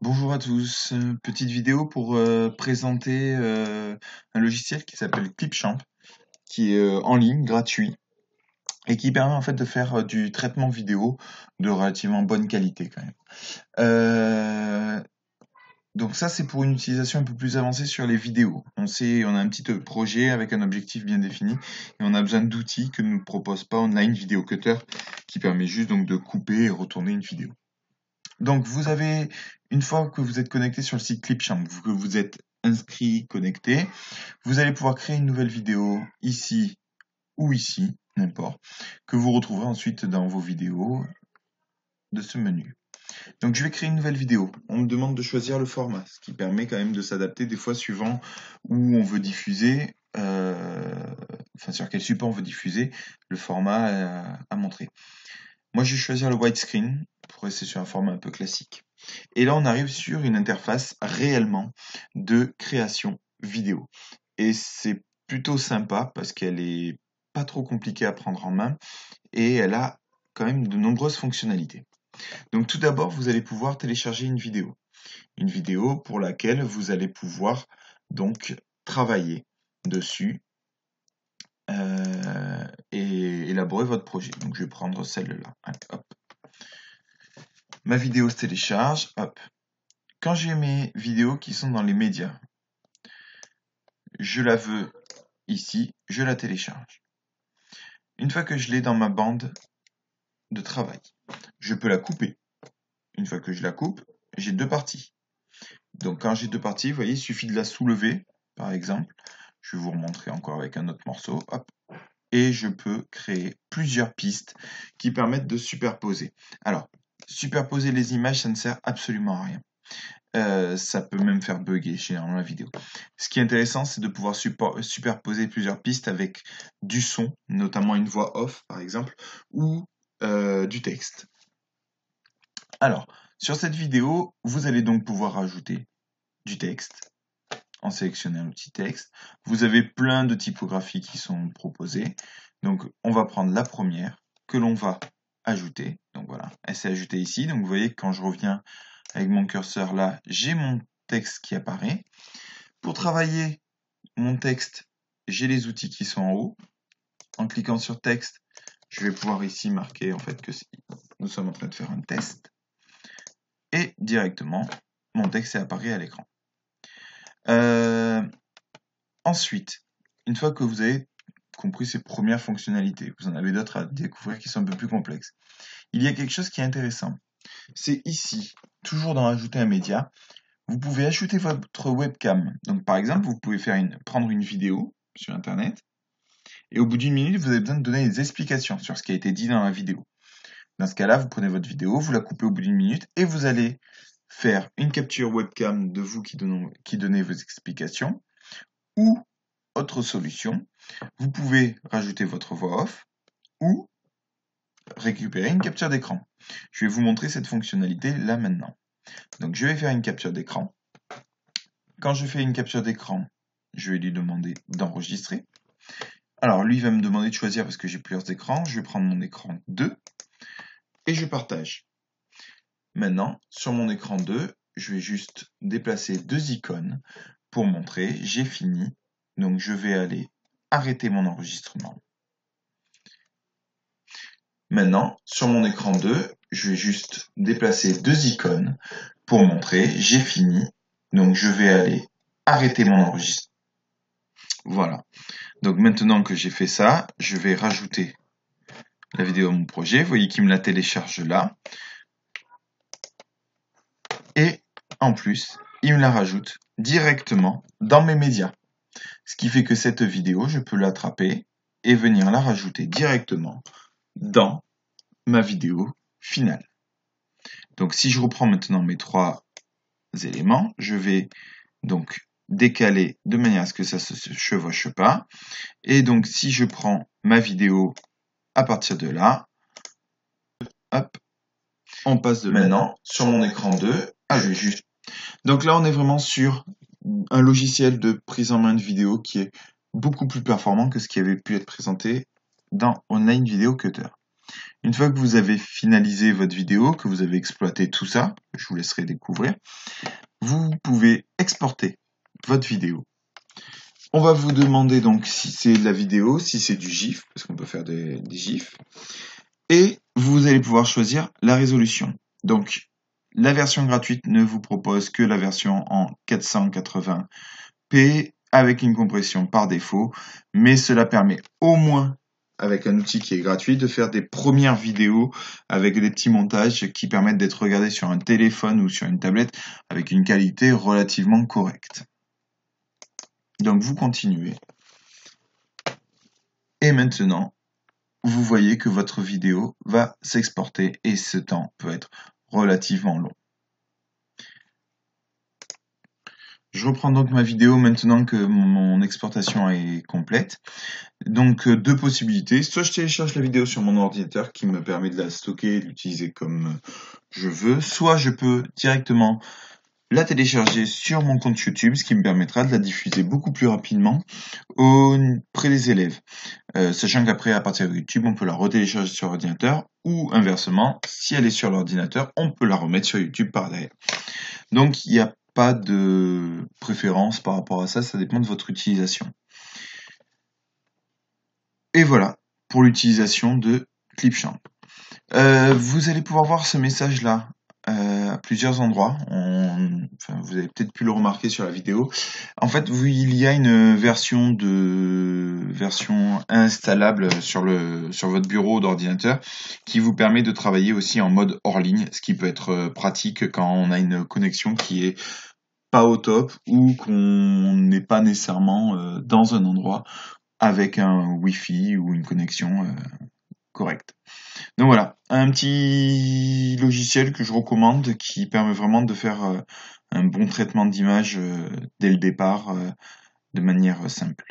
Bonjour à tous, petite vidéo pour présenter un logiciel qui s'appelle Clipchamp, qui est en ligne, gratuit, et qui permet en fait de faire du traitement vidéo de relativement bonne qualité quand même. Euh, donc ça c'est pour une utilisation un peu plus avancée sur les vidéos. On a un petit projet avec un objectif bien défini, et on a besoin d'outils que ne nous propose pas Online Video Cutter, qui permet juste donc de couper et retourner une vidéo. Donc, une fois que vous êtes connecté sur le site Clipchamp, que vous êtes inscrit, connecté, vous allez pouvoir créer une nouvelle vidéo ici ou ici, n'importe, que vous retrouverez ensuite dans vos vidéos de ce menu. Donc, je vais créer une nouvelle vidéo. On me demande de choisir le format, ce qui permet quand même de s'adapter des fois suivant où on veut diffuser, enfin sur quel support on veut diffuser, le format à montrer. Moi, je vais choisir le widescreen pour rester sur un format un peu classique. Et là, on arrive sur une interface réellement de création vidéo. Et c'est plutôt sympa parce qu'elle est pas trop compliquée à prendre en main et elle a quand même de nombreuses fonctionnalités. Donc tout d'abord, vous allez pouvoir télécharger une vidéo. Une vidéo pour laquelle vous allez pouvoir donc travailler dessus et élaborer votre projet. Donc je vais prendre celle-là. Allez, hop. Ma vidéo se télécharge, hop. Quand j'ai mes vidéos qui sont dans les médias, je la veux ici, je la télécharge. Une fois que je l'ai dans ma bande de travail, je peux la couper. Une fois que je la coupe, j'ai deux parties. Donc quand j'ai deux parties, vous voyez, il suffit de la soulever, par exemple. Je vais vous remontrer encore avec un autre morceau. Hop. Et je peux créer plusieurs pistes qui permettent de superposer. Alors, superposer les images, ça ne sert absolument à rien. Ça peut même faire bugger généralement la vidéo. Ce qui est intéressant, c'est de pouvoir superposer plusieurs pistes avec du son, notamment une voix off par exemple, ou du texte. Alors, sur cette vidéo, vous allez donc pouvoir rajouter du texte en sélectionnant un petit texte. Vous avez plein de typographies qui sont proposées. Donc, on va prendre la première que l'on va ajouter. Donc voilà, elle s'est ajoutée ici. Donc vous voyez que quand je reviens avec mon curseur là, j'ai mon texte qui apparaît. Pour travailler mon texte, j'ai les outils qui sont en haut. En cliquant sur texte, je vais pouvoir ici marquer en fait que nous sommes en train de faire un test. Et directement, mon texte est apparu à l'écran. Ensuite, une fois que vous avez compris ces premières fonctionnalités, vous en avez d'autres à découvrir qui sont un peu plus complexes. Il y a quelque chose qui est intéressant. C'est ici, toujours dans Ajouter un média, vous pouvez ajouter votre webcam. Donc par exemple, vous pouvez prendre une vidéo sur Internet et au bout d'une minute, vous avez besoin de donner des explications sur ce qui a été dit dans la vidéo. Dans ce cas-là, vous prenez votre vidéo, vous la coupez au bout d'une minute et vous allez faire une capture webcam de vous qui donnez vos explications ou autre solution, vous pouvez rajouter votre voix off ou récupérer une capture d'écran. Je vais vous montrer cette fonctionnalité là maintenant. Donc je vais faire une capture d'écran. Quand je fais une capture d'écran, je vais lui demander d'enregistrer. Alors lui va me demander de choisir parce que j'ai plusieurs écrans. Je vais prendre mon écran 2 et je partage. Maintenant, sur mon écran 2, je vais juste déplacer deux icônes pour montrer j'ai fini. Donc je vais aller arrêter mon enregistrement. Maintenant, sur mon écran 2, je vais juste déplacer deux icônes pour montrer j'ai fini. Donc je vais aller arrêter mon enregistrement. Voilà. Donc maintenant que j'ai fait ça, je vais rajouter la vidéo à mon projet. Vous voyez qu'il me la télécharge là. Et en plus, il me la rajoute directement dans mes médias. Ce qui fait que cette vidéo, je peux l'attraper et venir la rajouter directement dans ma vidéo finale. Donc si je reprends maintenant mes trois éléments, je vais donc décaler de manière à ce que ça ne se chevauche pas. Et donc si je prends ma vidéo à partir de là, hop, on passe de maintenant sur mon écran 2. Je vais juste. Donc là, on est vraiment sur un logiciel de prise en main de vidéo qui est beaucoup plus performant que ce qui avait pu être présenté dans Online Video Cutter. Une fois que vous avez finalisé votre vidéo, que vous avez exploité tout ça, je vous laisserai découvrir, vous pouvez exporter votre vidéo. On va vous demander donc si c'est de la vidéo, si c'est du GIF, parce qu'on peut faire des GIFs, et vous allez pouvoir choisir la résolution. Donc, la version gratuite ne vous propose que la version en 480p avec une compression par défaut, mais cela permet au moins, avec un outil qui est gratuit, de faire des premières vidéos avec des petits montages qui permettent d'être regardés sur un téléphone ou sur une tablette avec une qualité relativement correcte. Donc vous continuez. Et maintenant, vous voyez que votre vidéo va s'exporter et ce temps peut être relativement long. Je reprends donc ma vidéo maintenant que mon exportation est complète. Donc deux possibilités, soit je télécharge la vidéo sur mon ordinateur qui me permet de la stocker et de l'utiliser comme je veux, soit je peux directement la télécharger sur mon compte YouTube, ce qui me permettra de la diffuser beaucoup plus rapidement auprès des élèves. Sachant qu'après, à partir de YouTube, on peut la retélécharger sur l'ordinateur ou inversement, si elle est sur l'ordinateur, on peut la remettre sur YouTube par derrière. Donc, il n'y a pas de préférence par rapport à ça, ça dépend de votre utilisation. Et voilà pour l'utilisation de Clipchamp. Vous allez pouvoir voir ce message-là à plusieurs endroits. Vous avez peut-être pu le remarquer sur la vidéo. En fait, il y a une version installable sur votre bureau d'ordinateur qui vous permet de travailler aussi en mode hors ligne, ce qui peut être pratique quand on a une connexion qui est pas au top ou qu'on n'est pas nécessairement dans un endroit avec un Wi-Fi ou une connexion correcte. Donc voilà, un petit logiciel que je recommande qui permet vraiment de faire un bon traitement d'image dès le départ de manière simple.